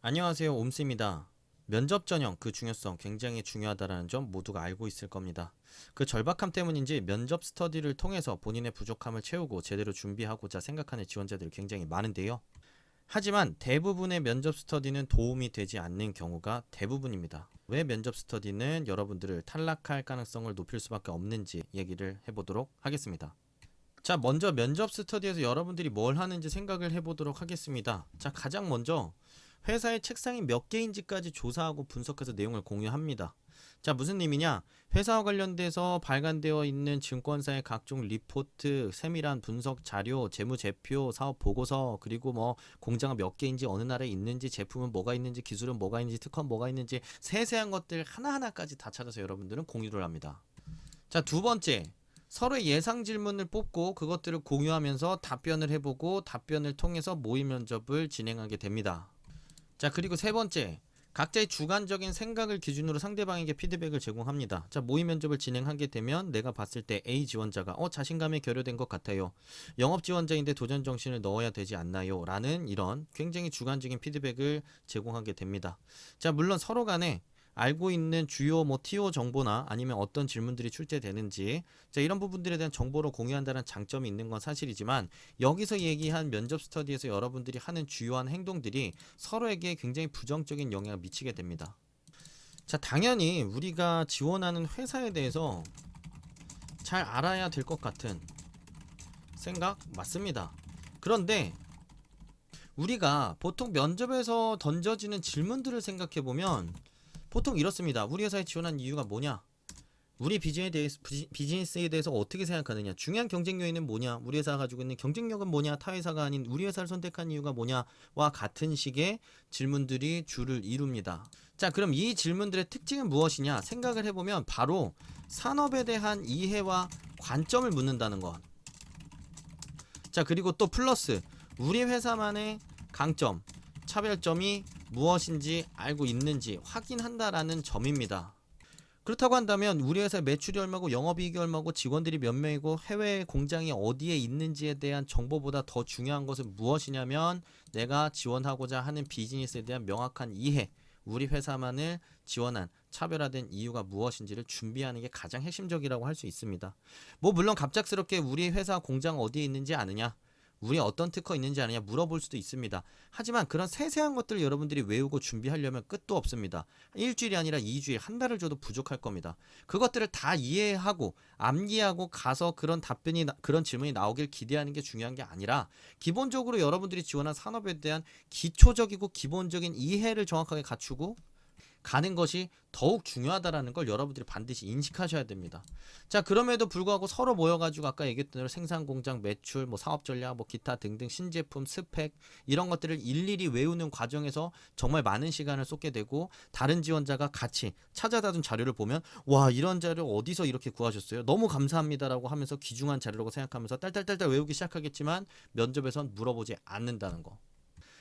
안녕하세요, 옴스입니다. 면접 전형 그 중요성 굉장히 중요하다는 점 모두가 알고 있을 겁니다. 그 절박함 때문인지 면접 스터디를 통해서 본인의 부족함을 채우고 제대로 준비하고자 생각하는 지원자들이 굉장히 많은데요. 하지만 대부분의 면접 스터디는 도움이 되지 않는 경우가 대부분입니다. 왜 면접 스터디는 여러분들을 탈락할 가능성을 높일 수밖에 없는지 얘기를 해보도록 하겠습니다. 자, 먼저 면접 스터디에서 여러분들이 뭘 하는지 생각을 해보도록 하겠습니다. 자, 가장 먼저 회사의 책상이 몇 개인지까지 조사하고 분석해서 내용을 공유합니다. 자, 무슨 의미냐? 회사와 관련돼서 발간되어 있는 증권사의 각종 리포트, 세밀한 분석 자료, 재무제표, 사업 보고서, 그리고 뭐 공장은 몇 개인지, 어느 나라에 있는지, 제품은 뭐가 있는지, 기술은 뭐가 있는지, 특허는 뭐가 있는지, 세세한 것들 하나하나까지 다 찾아서 여러분들은 공유를 합니다. 자, 두 번째, 서로의 예상 질문을 뽑고 그것들을 공유하면서 답변을 해보고 답변을 통해서 모의 면접을 진행하게 됩니다. 자, 그리고 세 번째, 각자의 주관적인 생각을 기준으로 상대방에게 피드백을 제공합니다. 자, 모의 면접을 진행하게 되면 내가 봤을 때 A 지원자가 자신감에 결여된 것 같아요. 영업 지원자인데 도전 정신을 넣어야 되지 않나요? 라는 이런 굉장히 주관적인 피드백을 제공하게 됩니다. 자, 물론 서로 간에 알고 있는 주요 TO 정보나 아니면 어떤 질문들이 출제되는지, 자, 이런 부분들에 대한 정보를 공유한다는 장점이 있는 건 사실이지만, 여기서 얘기한 면접 스터디에서 여러분들이 하는 주요한 행동들이 서로에게 굉장히 부정적인 영향을 미치게 됩니다. 자, 당연히 우리가 지원하는 회사에 대해서 잘 알아야 될 것 같은 생각 맞습니다. 그런데 우리가 보통 면접에서 던져지는 질문들을 생각해보면 보통 이렇습니다. 우리 회사에 지원한 이유가 뭐냐? 우리 비즈니스에 대해서 어떻게 생각하느냐? 중요한 경쟁 요인은 뭐냐? 우리 회사가 가지고 있는 경쟁력은 뭐냐? 타 회사가 아닌 우리 회사를 선택한 이유가 뭐냐?와 같은 식의 질문들이 주를 이룹니다. 자, 그럼 이 질문들의 특징은 무엇이냐? 생각을 해보면 바로 산업에 대한 이해와 관점을 묻는다는 것. 자, 그리고 또 플러스 우리 회사만의 강점, 차별점이 무엇인지 알고 있는지 확인한다라는 점입니다. 그렇다고 한다면 우리 회사의 매출이 얼마고 영업이익이 얼마고 직원들이 몇 명이고 해외 공장이 어디에 있는지에 대한 정보보다 더 중요한 것은 무엇이냐면 내가 지원하고자 하는 비즈니스에 대한 명확한 이해, 우리 회사만을 지원한 차별화된 이유가 무엇인지를 준비하는 게 가장 핵심적이라고 할 수 있습니다. 물론 갑작스럽게 우리 회사 공장 어디에 있는지 아느냐, 우리 어떤 특허 있는지 아느냐 물어볼 수도 있습니다. 하지만 그런 세세한 것들을 여러분들이 외우고 준비하려면 끝도 없습니다. 일주일이 아니라 2주일, 한 달을 줘도 부족할 겁니다. 그것들을 다 이해하고 암기하고 가서 그런 그런 질문이 나오길 기대하는 게 중요한 게 아니라 기본적으로 여러분들이 지원한 산업에 대한 기초적이고 기본적인 이해를 정확하게 갖추고 가는 것이 더욱 중요하다라는 걸 여러분들이 반드시 인식하셔야 됩니다. 자, 그럼에도 불구하고 서로 모여가지고 아까 얘기했던 대로 생산 공장 매출, 사업 전략, 기타 등등 신제품 스펙 이런 것들을 일일이 외우는 과정에서 정말 많은 시간을 쏟게 되고, 다른 지원자가 같이 찾아다 둔 자료를 보면 와, 이런 자료 어디서 이렇게 구하셨어요? 너무 감사합니다라고 하면서 귀중한 자료라고 생각하면서 딸딸딸딸 외우기 시작하겠지만 면접에선 물어보지 않는다는 거.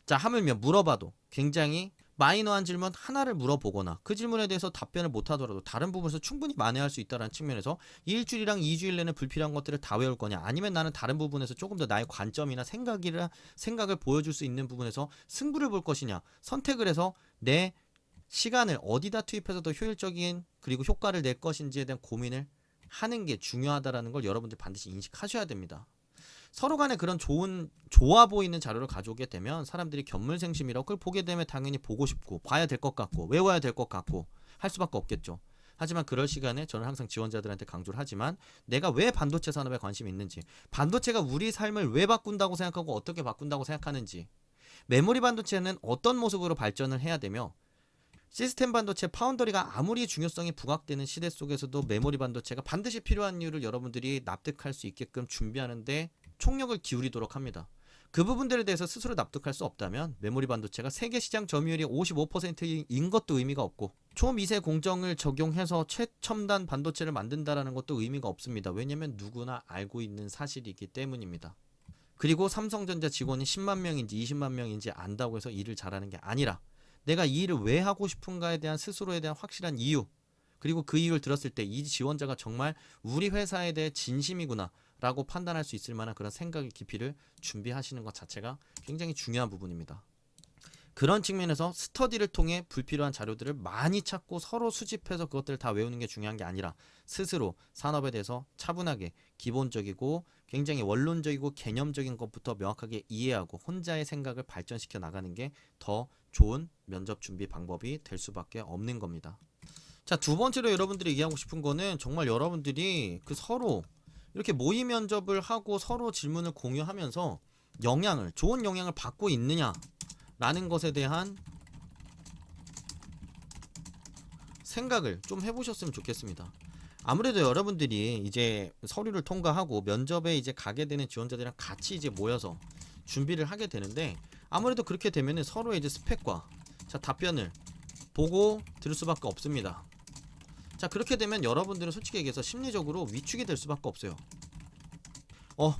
자, 하물며 물어봐도 굉장히 마이너한 질문 하나를 물어보거나 그 질문에 대해서 답변을 못하더라도 다른 부분에서 충분히 만회할 수 있다는 측면에서 일주일이랑 2주일 내내 불필요한 것들을 다 외울 거냐, 아니면 나는 다른 부분에서 조금 더 나의 관점이나 생각을 보여줄 수 있는 부분에서 승부를 볼 것이냐, 선택을 해서 내 시간을 어디다 투입해서 더 효율적인 그리고 효과를 낼 것인지에 대한 고민을 하는 게 중요하다는 걸 여러분들 반드시 인식하셔야 됩니다. 서로 간에 그런 좋아 보이는 자료를 가져오게 되면 사람들이 견물생심이라고, 그걸 보게 되면 당연히 보고 싶고 봐야 될 것 같고 외워야 될 것 같고 할 수밖에 없겠죠. 하지만 그럴 시간에 저는 항상 지원자들한테 강조를 하지만, 내가 왜 반도체 산업에 관심이 있는지, 반도체가 우리 삶을 왜 바꾼다고 생각하고 어떻게 바꾼다고 생각하는지, 메모리 반도체는 어떤 모습으로 발전을 해야 되며, 시스템 반도체 파운더리가 아무리 중요성이 부각되는 시대 속에서도 메모리 반도체가 반드시 필요한 이유를 여러분들이 납득할 수 있게끔 준비하는데 총력을 기울이도록 합니다. 그 부분들에 대해서 스스로 납득할 수 없다면 메모리 반도체가 세계 시장 점유율이 55%인 것도 의미가 없고, 초미세 공정을 적용해서 최첨단 반도체를 만든다라는 것도 의미가 없습니다. 왜냐면 누구나 알고 있는 사실이기 때문입니다. 그리고 삼성전자 직원이 10만 명인지 20만 명인지 안다고 해서 일을 잘하는 게 아니라, 내가 이 일을 왜 하고 싶은가에 대한 스스로에 대한 확실한 이유, 그리고 그 이유를 들었을 때 이 지원자가 정말 우리 회사에 대해 진심이구나 라고 판단할 수 있을 만한 그런 생각의 깊이를 준비하시는 것 자체가 굉장히 중요한 부분입니다. 그런 측면에서 스터디를 통해 불필요한 자료들을 많이 찾고 서로 수집해서 그것들을 다 외우는 게 중요한 게 아니라 스스로 산업에 대해서 차분하게 기본적이고 굉장히 원론적이고 개념적인 것부터 명확하게 이해하고 혼자의 생각을 발전시켜 나가는 게 더 좋은 면접 준비 방법이 될 수밖에 없는 겁니다. 자, 두 번째로 여러분들이 얘기하고 싶은 거는 정말 여러분들이 그 서로 이렇게 모의 면접을 하고 서로 질문을 공유하면서 좋은 영향을 받고 있느냐 라는 것에 대한 생각을 좀 해보셨으면 좋겠습니다. 아무래도 여러분들이 이제 서류를 통과하고 면접에 이제 가게 되는 지원자들이랑 같이 이제 모여서 준비를 하게 되는데, 아무래도 그렇게 되면은 서로의 이제 스펙과 답변을 보고 들을 수밖에 없습니다. 자, 그렇게 되면 여러분들은 솔직히 얘기해서 심리적으로 위축이 될 수밖에 없어요.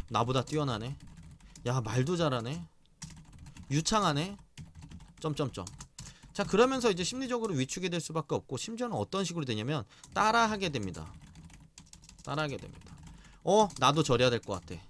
나보다 뛰어나네, 야 말도 잘하네, 유창하네, 점점점. 자, 그러면서 이제 심리적으로 위축이 될 수밖에 없고, 심지어는 어떤 식으로 되냐면 따라하게 됩니다. 나도 저래야 될 것 같아.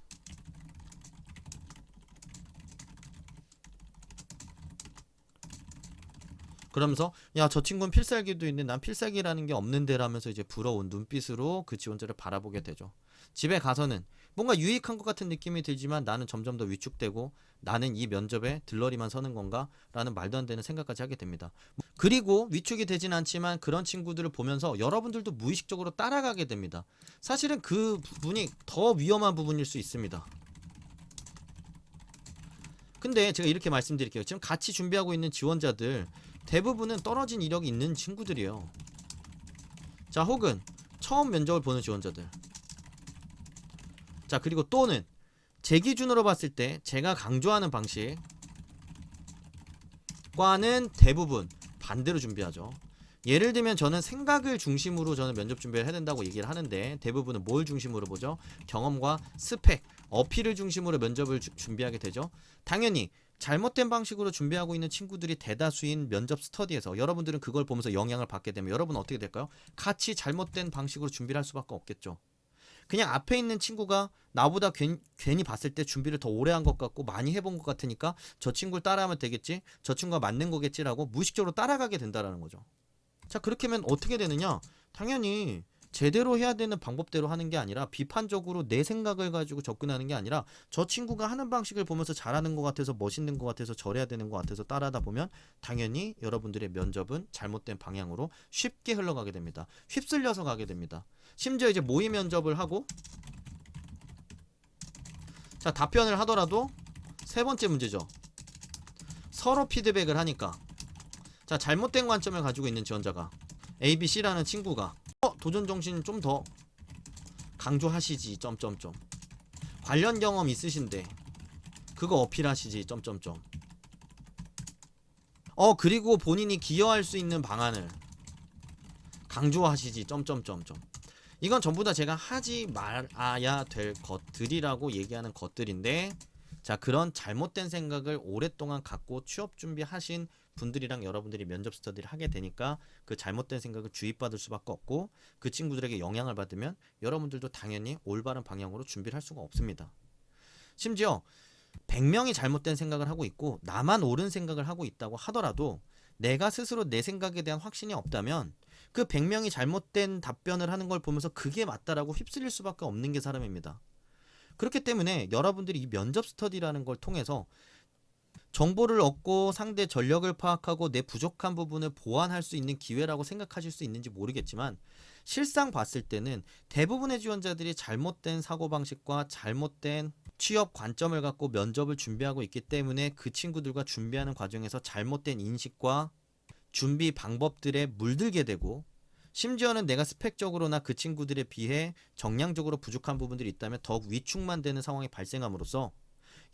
그러면서 야, 저 친구는 필살기도 있는데 난 필살기라는 게 없는데 라면서 이제 부러운 눈빛으로 그 지원자를 바라보게 되죠. 집에 가서는 뭔가 유익한 것 같은 느낌이 들지만 나는 점점 더 위축되고, 나는 이 면접에 들러리만 서는 건가? 라는 말도 안 되는 생각까지 하게 됩니다. 그리고 위축이 되진 않지만 그런 친구들을 보면서 여러분들도 무의식적으로 따라가게 됩니다. 사실은 그 부분이 더 위험한 부분일 수 있습니다. 근데 제가 이렇게 말씀드릴게요. 지금 같이 준비하고 있는 지원자들 대부분은 떨어진 이력이 있는 친구들이에요. 자, 혹은 처음 면접을 보는 지원자들. 자, 그리고 또는 제 기준으로 봤을 때 제가 강조하는 방식과는 대부분 반대로 준비하죠. 예를 들면 저는 생각을 중심으로 저는 면접 준비를 해야 된다고 얘기를 하는데, 대부분은 뭘 중심으로 보죠? 경험과 스펙, 어필을 중심으로 면접을 준비하게 되죠. 당연히 잘못된 방식으로 준비하고 있는 친구들이 대다수인 면접 스터디에서 여러분들은 그걸 보면서 영향을 받게 되면 여러분은 어떻게 될까요? 같이 잘못된 방식으로 준비를 할 수밖에 없겠죠. 그냥 앞에 있는 친구가 나보다 괜히 봤을 때 준비를 더 오래 한 것 같고 많이 해본 것 같으니까 저 친구를 따라하면 되겠지, 저 친구가 맞는 거겠지라고 무의식적으로 따라가게 된다라는 거죠. 자, 그렇게 하면 어떻게 되느냐? 당연히 제대로 해야 되는 방법대로 하는 게 아니라 비판적으로 내 생각을 가지고 접근하는 게 아니라 저 친구가 하는 방식을 보면서 잘하는 것 같아서, 멋있는 것 같아서, 저래야 되는 것 같아서 따라하다 보면 당연히 여러분들의 면접은 잘못된 방향으로 쉽게 흘러가게 됩니다. 휩쓸려서 가게 됩니다. 심지어 이제 모의 면접을 하고 자, 답변을 하더라도 세 번째 문제죠. 서로 피드백을 하니까, 자, 잘못된 관점을 가지고 있는 지원자가 ABC라는 친구가 도전 정신 좀 더 강조하시지 점점점, 관련 경험 있으신데 그거 어필하시지 점점점, 그리고 본인이 기여할 수 있는 방안을 강조하시지 점점점점. 이건 전부 다 제가 하지 말아야 될 것들이라고 얘기하는 것들인데, 자, 그런 잘못된 생각을 오랫동안 갖고 취업 준비하신 분들이랑 여러분들이 면접 스터디를 하게 되니까 그 잘못된 생각을 주입받을 수밖에 없고, 그 친구들에게 영향을 받으면 여러분들도 당연히 올바른 방향으로 준비를 할 수가 없습니다. 심지어 100명이 잘못된 생각을 하고 있고 나만 옳은 생각을 하고 있다고 하더라도 내가 스스로 내 생각에 대한 확신이 없다면 그 100명이 잘못된 답변을 하는 걸 보면서 그게 맞다라고 휩쓸릴 수밖에 없는 게 사람입니다. 그렇기 때문에 여러분들이 이 면접 스터디라는 걸 통해서 정보를 얻고 상대 전력을 파악하고 내 부족한 부분을 보완할 수 있는 기회라고 생각하실 수 있는지 모르겠지만, 실상 봤을 때는 대부분의 지원자들이 잘못된 사고방식과 잘못된 취업 관점을 갖고 면접을 준비하고 있기 때문에 그 친구들과 준비하는 과정에서 잘못된 인식과 준비 방법들에 물들게 되고, 심지어는 내가 스펙적으로나 그 친구들에 비해 정량적으로 부족한 부분들이 있다면 더욱 위축만 되는 상황이 발생함으로써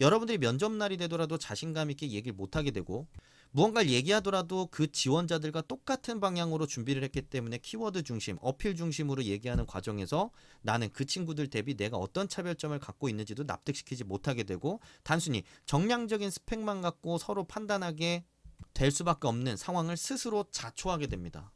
여러분들이 면접날이 되더라도 자신감 있게 얘기를 못하게 되고, 무언가를 얘기하더라도 그 지원자들과 똑같은 방향으로 준비를 했기 때문에 키워드 중심, 어필 중심으로 얘기하는 과정에서 나는 그 친구들 대비 내가 어떤 차별점을 갖고 있는지도 납득시키지 못하게 되고, 단순히 정량적인 스펙만 갖고 서로 판단하게 될 수밖에 없는 상황을 스스로 자초하게 됩니다.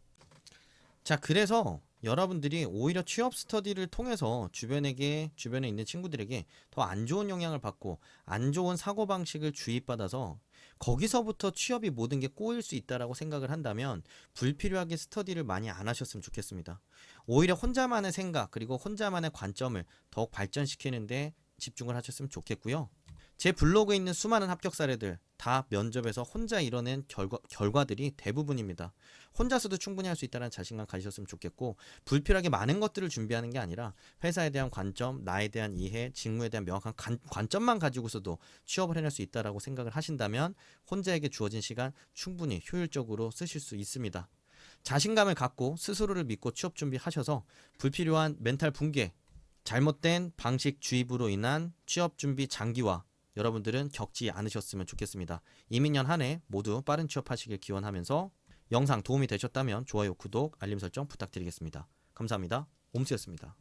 자, 그래서 여러분들이 오히려 취업 스터디를 통해서 주변에 있는 친구들에게 더 안 좋은 영향을 받고 안 좋은 사고방식을 주입받아서 거기서부터 취업이 모든 게 꼬일 수 있다라고 생각을 한다면 불필요하게 스터디를 많이 안 하셨으면 좋겠습니다. 오히려 혼자만의 생각 그리고 혼자만의 관점을 더욱 발전시키는데 집중을 하셨으면 좋겠고요. 제 블로그에 있는 수많은 합격 사례들 다 면접에서 혼자 이뤄낸 결과들이 대부분입니다. 혼자서도 충분히 할 수 있다는 자신감 가지셨으면 좋겠고, 불필요하게 많은 것들을 준비하는 게 아니라 회사에 대한 관점, 나에 대한 이해, 직무에 대한 명확한 관점만 가지고서도 취업을 해낼 수 있다라고 생각을 하신다면 혼자에게 주어진 시간 충분히 효율적으로 쓰실 수 있습니다. 자신감을 갖고 스스로를 믿고 취업 준비하셔서 불필요한 멘탈 붕괴, 잘못된 방식 주입으로 인한 취업 준비 장기화 여러분들은 겪지 않으셨으면 좋겠습니다. 이민년 한 해 모두 빠른 취업하시길 기원하면서 영상 도움이 되셨다면 좋아요, 구독, 알림 설정 부탁드리겠습니다. 감사합니다. 옴스였습니다.